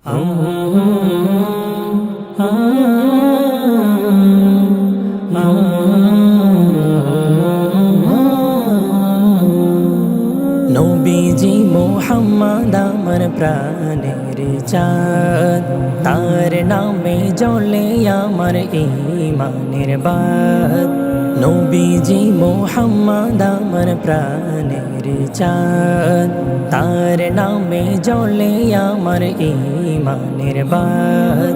নবীজি মুহাম্মদ আমার প্রাণের চাঁদ, তার নামে জ্বলে আমার ঈমানের বাত। নবীজি মুহাম্মদ আমার প্রাণের চাঁদ, তার নামে জ্বলে আমার ঈমানের বাত।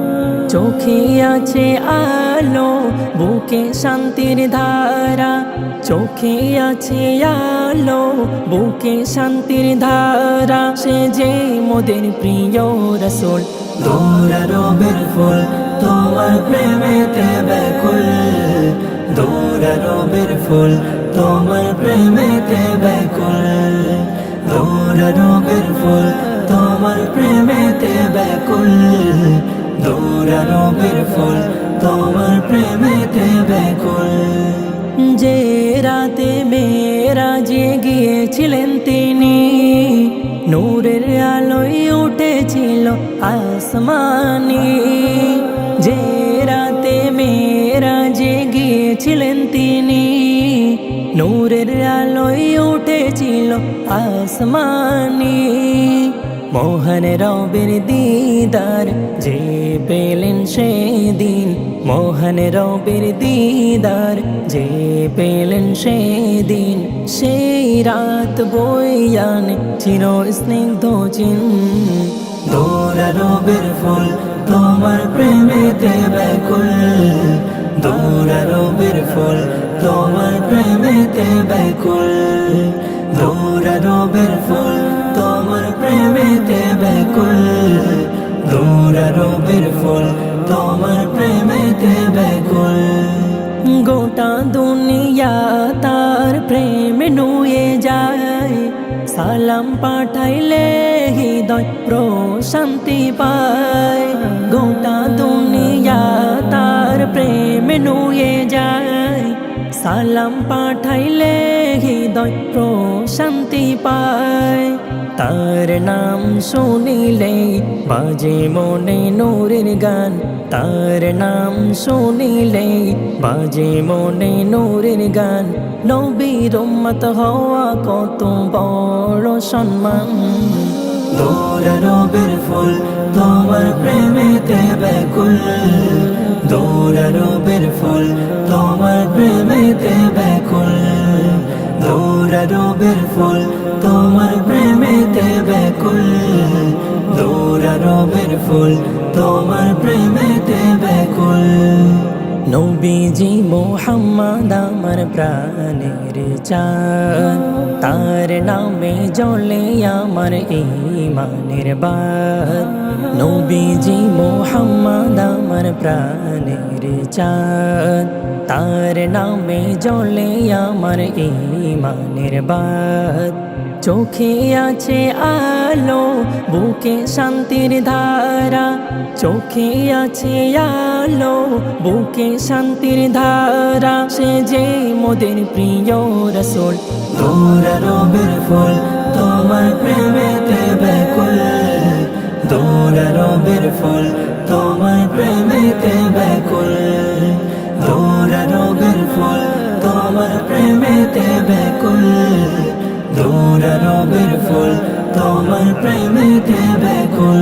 চোখে আছে আলো, বুকে শান্তির ধারা, চোখে আছে আলো, বুকে শান্তির ধারা। সে যে মোদের প্রিয় রাসূল, দৌড়ারবের ফুল তোমার প্রেমেতে ব্যাকুল। দৌড়ারবের ফুল তোমার প্রেমেতে ব্যাকুল। দৌড়ারবের ফুল তোমার প্রেমেতে ব্যাকুল। দৌড়ারবের ফুল তোমার প্রেমেতে ব্যাকুল। যে রাতে মেরাজে গিয়েছিলেন তিনি, নূরের আলোয় উঠেছিল আসমানি। যে রাতে মেরাজে গিয়েছিলেন তিনি, নূরের আলোয় উঠেছিল আসমানি। মোহন রবের দিদার যে পেলেন সেদিন, মোহন রবের দিদার যে পেলেন সেদিন। সেই রাত বইয়ান চির স্নিগ্ধ চিন। দৌড়ারবের ফুল তোমার প্রেমেতে ব্যাকুল। দৌড়ারবের ফুল তোমার প্রেমেতে ব্যাকুল। দৌড়ারবের ফুল তোমার প্রেমেতে ব্যাকুল। দৌড়ারবের ফুল তোমার প্রেমেতে ব্যাকুল। গোটা দুনিয়া তার প্রেমে নুয়ে যায়, সালাম পাঠাইলে হৃদয় প্রশান্তি পায়। গোটা দুনিয়া তার প্রেমে নুয়ে যায়, সালাম পাঠাইলে হৃদয় প্রশান্তি পায়। তার নাম শুনিলে বাজে মনে নূরের গান, তার নাম শুনিলে বাজে মনে নূরের গান। নবীর উম্মত হওয়া কত বড় সম্মান। দৌড়ারবের ফুল তোমার প্রেমেতে ব্যাকুল। দৌড়ারবের ফুল তোমার প্রেমেতে ব্যাকুল। দৌড়ারবের ফুল তোমার প্রেমেতে ব্যাকুল। দৌড়ারবের ফুল তোমার প্রেমেতে ব্যাকুল। নবীজি মুহাম্মদ আমার প্রাণের চাঁদ, তার নামে জ্বলে আমার ঈমানের বাত। নবীজি মুহাম্মদ আমার প্রাণের চাঁদ, তার নামে জ্বলে আমার ঈমানের বাত। চোখে আছে আলো, বুকে শান্তির ধারা, চোখে আছে আলো, বুকে শান্তির ধারা। সে যে মোদের প্রিয় রাসূল, দৌড়ারবের ফুল তোমার প্রেমেতে ব্যাকুল। দৌড়ারবের ফুল তোমার প্রেমেতে ব্যাকুল। দৌড়ারবের ফুল তোমার প্রেমেতে ব্যাকুল। দৌড়ারবের ফুল তোমার প্রেমেতে ব্যাকুল।